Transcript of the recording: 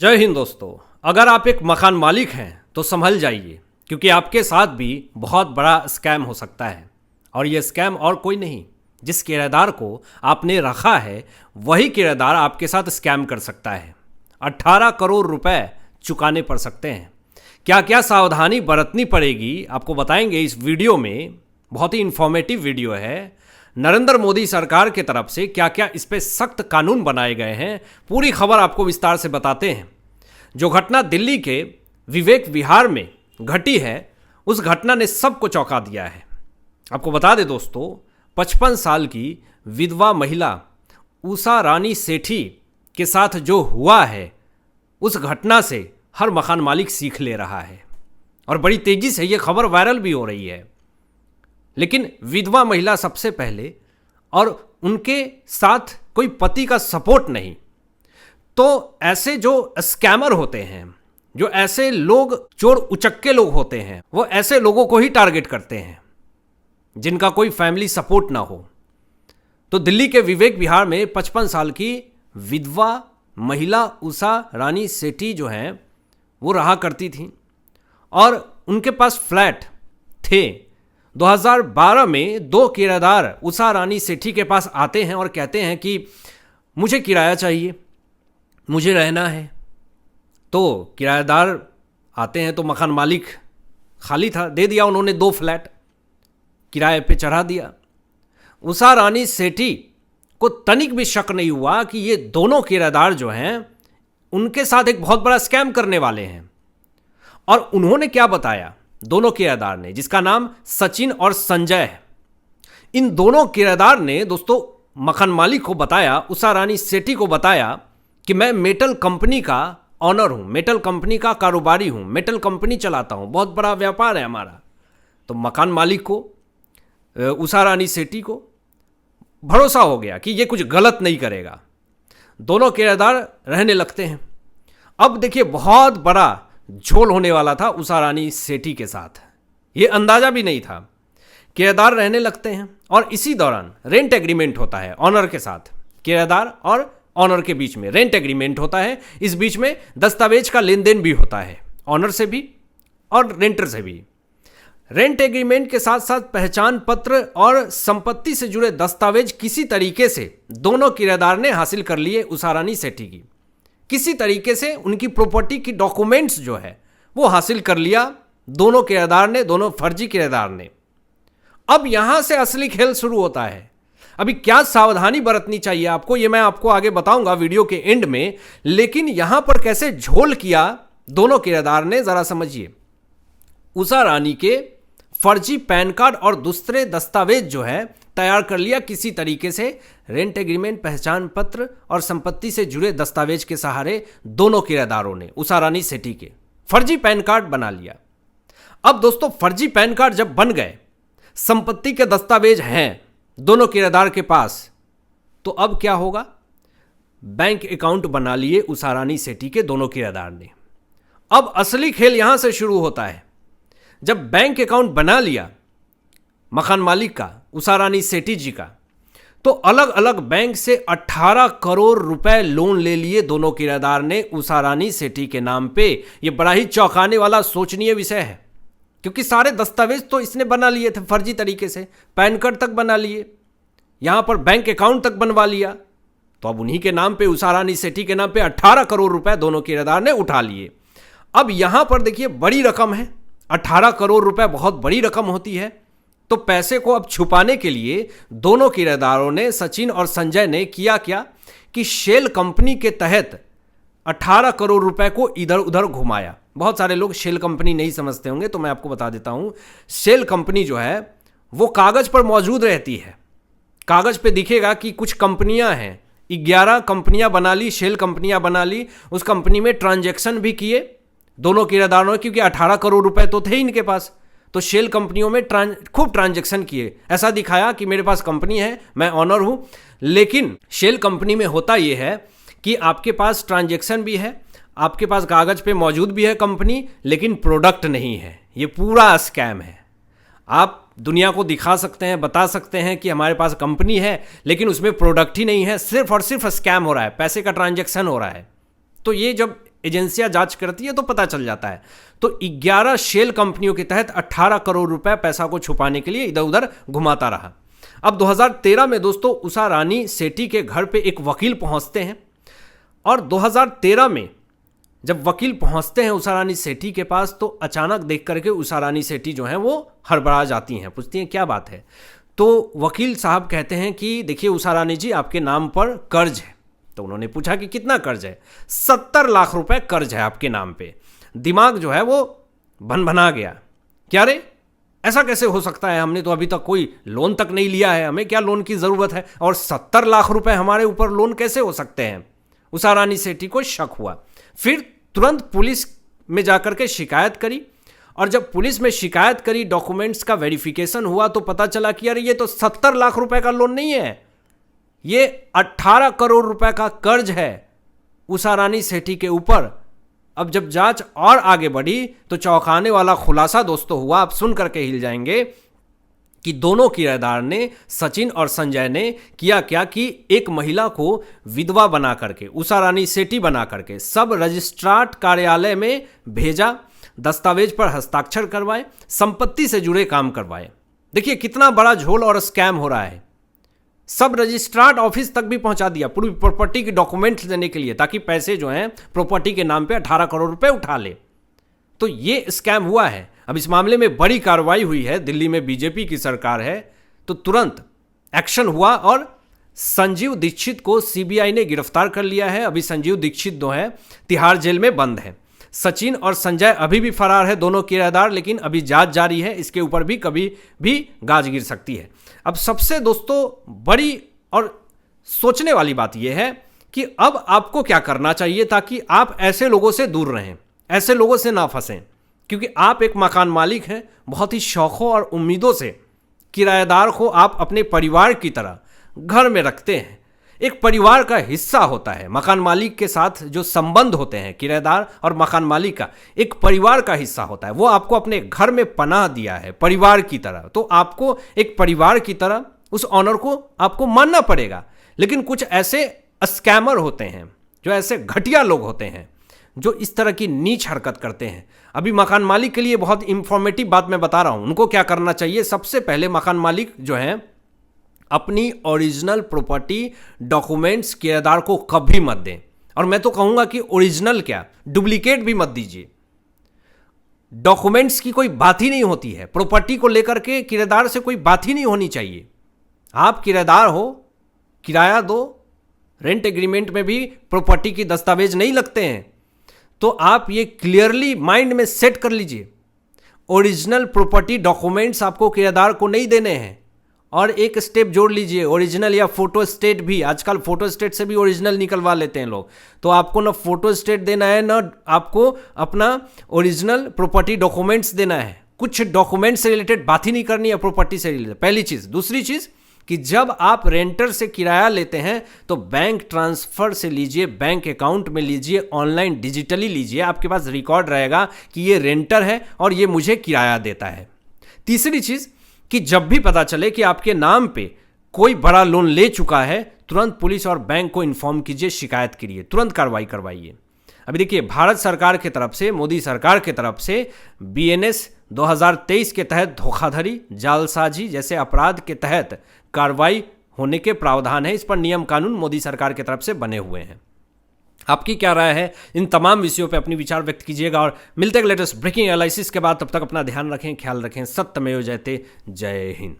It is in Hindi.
जय हिंद दोस्तों। अगर आप एक मकान मालिक हैं तो संभल जाइए, क्योंकि आपके साथ भी बहुत बड़ा स्कैम हो सकता है। और ये स्कैम और कोई नहीं, जिस किराएदार को आपने रखा है वही किराएदार आपके साथ स्कैम कर सकता है। 18 करोड़ रुपए चुकाने पड़ सकते हैं। क्या क्या सावधानी बरतनी पड़ेगी आपको बताएंगे इस वीडियो में। बहुत ही इंफॉर्मेटिव वीडियो है। नरेंद्र मोदी सरकार की तरफ से क्या क्या इस पे सख्त कानून बनाए गए हैं, पूरी खबर आपको विस्तार से बताते हैं। जो घटना दिल्ली के विवेक विहार में घटी है, उस घटना ने सबको चौंका दिया है। आपको बता दें दोस्तों, 55 साल की विधवा महिला उषा रानी सेठी के साथ जो हुआ है, उस घटना से हर मकान मालिक सीख ले रहा है और बड़ी तेजी से ये खबर वायरल भी हो रही है। लेकिन विधवा महिला सबसे पहले, और उनके साथ कोई पति का सपोर्ट नहीं। तो ऐसे जो स्कैमर होते हैं, जो ऐसे लोग चोर उचक्के लोग होते हैं, वो ऐसे लोगों को ही टारगेट करते हैं जिनका कोई फैमिली सपोर्ट ना हो। तो दिल्ली के विवेक विहार में 55 साल की विधवा महिला उषा रानी सेठी जो हैं वो रहा करती थी और उनके पास फ्लैट थे। 2012 में दो किराएदार उषा रानी सेठी के पास आते हैं और कहते हैं कि मुझे किराया चाहिए, मुझे रहना है। तो किराएदार आते हैं तो मकान मालिक खाली था, दे दिया उन्होंने 2 फ्लैट किराए पे चढ़ा दिया। उषा रानी सेठी को तनिक भी शक नहीं हुआ कि ये दोनों किराएदार जो हैं उनके साथ एक बहुत बड़ा स्कैम करने वाले हैं। और उन्होंने क्या बताया, दोनों किराएदार ने, जिसका नाम सचिन और संजय है, इन दोनों किराएदार ने दोस्तों मकान मालिक को बताया, उषा रानी सेठी को बताया कि मैं मेटल कंपनी का ऑनर हूं, मेटल कंपनी का कारोबारी हूं, मेटल कंपनी चलाता हूं, बहुत बड़ा व्यापार है हमारा। तो मकान मालिक को, उषा रानी सेठी को भरोसा हो गया कि ये कुछ गलत नहीं करेगा। दोनों किराएदार रहने लगते हैं। अब देखिए, बहुत बड़ा झोल होने वाला था उषा रानी सेठी के साथ, ये अंदाजा भी नहीं था। किराएदार रहने लगते हैं और इसी दौरान रेंट एग्रीमेंट होता है ऑनर के साथ। किराएदार और ऑनर के बीच में रेंट एग्रीमेंट होता है। इस बीच में दस्तावेज का लेन देन भी होता है, ऑनर से भी और रेंटर से भी। रेंट एग्रीमेंट के साथ साथ पहचान पत्र और संपत्ति से जुड़े दस्तावेज किसी तरीके से दोनों किराएदार ने हासिल कर लिए उषा रानी सेठी की। किसी तरीके से उनकी प्रॉपर्टी की डॉक्यूमेंट्स जो है वो हासिल कर लिया दोनों किराएदार ने, दोनों फर्जी किराएदार ने। अब यहां से असली खेल शुरू होता है। अभी क्या सावधानी बरतनी चाहिए आपको, ये मैं आपको आगे बताऊंगा वीडियो के एंड में। लेकिन यहां पर कैसे झोल किया दोनों किराएदार ने, जरा समझिए। उषा रानी के फर्जी पैन कार्ड और दूसरे दस्तावेज जो है तैयार कर लिया किसी तरीके से। रेंट एग्रीमेंट, पहचान पत्र और संपत्ति से जुड़े दस्तावेज के सहारे दोनों किराएदारों ने उषा रानी सेठी के फर्जी पैन कार्ड बना लिया। अब दोस्तों, फर्जी पैन कार्ड जब बन गए, संपत्ति के दस्तावेज हैं दोनों किराएदार के पास, तो अब क्या होगा? बैंक अकाउंट बना लिए उषा रानी सेठी के दोनों किराएदार ने। अब असली खेल यहां से शुरू होता है। जब बैंक अकाउंट बना लिया मकान मालिक का, उषा रानी सेठी जी का, तो अलग अलग बैंक से 18 करोड़ रुपए लोन ले लिए दोनों किराएदार ने उषा रानी सेठी के नाम पे। यह बड़ा ही चौंकाने वाला, सोचनीय विषय है, क्योंकि सारे दस्तावेज तो इसने बना लिए थे फर्जी तरीके से। पैन कार्ड तक बना लिए, यहां पर बैंक अकाउंट तक बनवा लिया। तो अब उन्हीं के नाम पे, उषा रानी सेठी के नाम पे 18 करोड़ रुपए दोनों किराएदार ने उठा लिए। अब यहां पर देखिए, बड़ी रकम है, 18 करोड़ रुपए बहुत बड़ी रकम होती है। तो पैसे को अब छुपाने के लिए दोनों किराएदारों ने, सचिन और संजय ने, किया क्या कि शेल कंपनी के तहत 18 करोड़ रुपए को इधर उधर घुमाया। बहुत सारे लोग शेल कंपनी नहीं समझते होंगे, तो मैं आपको बता देता हूं। शेल कंपनी जो है वो कागज पर मौजूद रहती है। कागज पे दिखेगा कि कुछ कंपनियां हैं, 11 कंपनियां बना ली, शेल कंपनियां बना ली। उस कंपनी में ट्रांजैक्शन भी किए दोनों किराएदारों ने, क्योंकि 18 करोड़ रुपए तो थे इनके पास। तो शेल कंपनियों में खूब ट्रांजैक्शन किए। ऐसा दिखाया कि मेरे पास कंपनी है, मैं ऑनर हूं। लेकिन शेल कंपनी में होता यह है कि आपके पास ट्रांजैक्शन भी है, आपके पास कागज पे मौजूद भी है कंपनी, लेकिन प्रोडक्ट नहीं है। ये पूरा स्कैम है। आप दुनिया को दिखा सकते हैं, बता सकते हैं कि हमारे पास कंपनी है, लेकिन उसमें प्रोडक्ट ही नहीं है, सिर्फ और सिर्फ स्कैम हो रहा है, पैसे का ट्रांजैक्शन हो रहा है। तो ये जब एजेंसियां जांच करती है तो पता चल जाता है। तो 11 शेल कंपनियों के तहत 18 करोड़ रुपए पैसा को छुपाने के लिए इधर उधर घुमाता रहा। अब 2013 में दोस्तों उषा रानी सेठी के घर पे एक वकील पहुंचते हैं और 2013 में जब वकील पहुंचते हैं उषा रानी सेठी के पास तो अचानक देख करके उषा रानी सेठी जो है वो हड़बड़ा जाती हैं, पूछती हैं क्या बात है। तो वकील साहब कहते हैं कि देखिए उषा रानी जी, आपके नाम पर कर्ज है। तो उन्होंने पूछा कि कितना कर्ज है। 70 लाख रुपए कर्ज है आपके नाम पे। दिमाग जो है वो भनभना गया, क्या रे ऐसा कैसे हो सकता है, हमने तो अभी तक कोई लोन तक नहीं लिया है, हमें क्या लोन की जरूरत है, और 70 लाख रुपए हमारे ऊपर लोन कैसे हो सकते हैं। उषा रानी सेठी को शक हुआ, फिर तुरंत पुलिस में जाकर के शिकायत करी, और जब पुलिस में शिकायत करी, डॉक्यूमेंट्स का वेरिफिकेशन हुआ तो पता चला कि अरे ये तो 70 लाख रुपए का लोन नहीं है, ये 18 करोड़ रुपए का कर्ज है उषा रानी सेठी के ऊपर। अब जब जांच और आगे बढ़ी तो चौंकाने वाला खुलासा दोस्तों हुआ, आप सुन करके हिल जाएंगे, कि दोनों किराएदार ने, सचिन और संजय ने किया क्या कि एक महिला को विधवा बना करके, उषा रानी सेठी बना करके सब रजिस्ट्रार कार्यालय में भेजा, दस्तावेज पर हस्ताक्षर करवाए, संपत्ति से जुड़े काम करवाए। देखिए कितना बड़ा झोल और स्कैम हो रहा है। सब रजिस्ट्रार ऑफिस तक भी पहुंचा दिया पूरी प्रॉपर्टी की डॉक्यूमेंट्स देने के लिए, ताकि पैसे जो हैं प्रॉपर्टी के नाम पे 18 करोड़ रुपए उठा ले। तो ये स्कैम हुआ है। अब इस मामले में बड़ी कार्रवाई हुई है, दिल्ली में बीजेपी की सरकार है तो तुरंत एक्शन हुआ और संजीव दीक्षित को सीबीआई ने गिरफ्तार कर लिया है। अभी संजीव दीक्षित जो है तिहाड़ जेल में बंद है। सचिन और संजय अभी भी फरार है, दोनों किराएदार, लेकिन अभी जांच जारी है, इसके ऊपर भी कभी भी गाज गिर सकती है। अब सबसे दोस्तों बड़ी और सोचने वाली बात यह है कि अब आपको क्या करना चाहिए ताकि आप ऐसे लोगों से दूर रहें, ऐसे लोगों से ना फंसें, क्योंकि आप एक मकान मालिक हैं, बहुत ही शौकों और उम्मीदों से किराएदार को आप अपने परिवार की तरह घर में रखते हैं। एक परिवार का हिस्सा होता है मकान मालिक के साथ जो संबंध होते हैं, किराएदार और मकान मालिक का एक परिवार का हिस्सा होता है। वो आपको अपने घर में पनाह दिया है परिवार की तरह, तो आपको एक परिवार की तरह उस ऑनर को आपको मानना पड़ेगा। लेकिन कुछ ऐसे स्कैमर होते हैं, जो ऐसे घटिया लोग होते हैं, जो इस तरह की नीच हरकत करते हैं। अभी मकान मालिक के लिए बहुत इंफॉर्मेटिव बात मैं बता रहा हूं, उनको क्या करना चाहिए। सबसे पहले मकान मालिक जो है अपनी ओरिजिनल प्रॉपर्टी डॉक्यूमेंट्स किराएदार को कभी मत दें, और मैं तो कहूंगा कि ओरिजिनल क्या, डुप्लीकेट भी मत दीजिए। डॉक्यूमेंट्स की कोई बात ही नहीं होती है, प्रॉपर्टी को लेकर के किराएदार से कोई बात ही नहीं होनी चाहिए। आप किराएदार हो, किराया दो, रेंट एग्रीमेंट में भी प्रॉपर्टी की दस्तावेज नहीं लगते हैं, तो आप ये क्लियरली माइंड में सेट कर लीजिए, ओरिजिनल प्रॉपर्टी डॉक्यूमेंट्स आपको किराएदार को नहीं देने हैं। और एक स्टेप जोड़ लीजिए, ओरिजिनल या फोटो स्टेट भी, आजकल फोटो स्टेट से भी ओरिजिनल निकलवा लेते हैं लोग, तो आपको ना फोटो स्टेट देना है, ना आपको अपना ओरिजिनल प्रॉपर्टी डॉक्यूमेंट्स देना है। कुछ डॉक्यूमेंट्स से रिलेटेड बात ही नहीं करनी है, प्रॉपर्टी से रिलेटेड, पहली चीज़। दूसरी चीज़ कि जब आप रेंटर से किराया लेते हैं तो बैंक ट्रांसफ़र से लीजिए, बैंक अकाउंट में लीजिए, ऑनलाइन डिजिटली लीजिए, आपके पास रिकॉर्ड रहेगा कि ये रेंटर है और ये मुझे किराया देता है। तीसरी चीज़ कि जब भी पता चले कि आपके नाम पे कोई बड़ा लोन ले चुका है, तुरंत पुलिस और बैंक को इन्फॉर्म कीजिए, शिकायत करिए, तुरंत कार्रवाई करवाइए। अभी देखिए भारत सरकार की तरफ से, मोदी सरकार की तरफ से बीएनएस 2023 के तहत धोखाधड़ी, जालसाजी जैसे अपराध के तहत कार्रवाई होने के प्रावधान है। इस पर नियम कानून मोदी सरकार की तरफ से बने हुए हैं। आपकी क्या राय है, इन तमाम विषयों पे अपनी विचार व्यक्त कीजिएगा, और मिलते हैं लेटेस्ट ब्रेकिंग एनालिसिस के बाद। तब तक अपना ध्यान रखें, ख्याल रखें। सत्यमेव जयते। जय हिंद।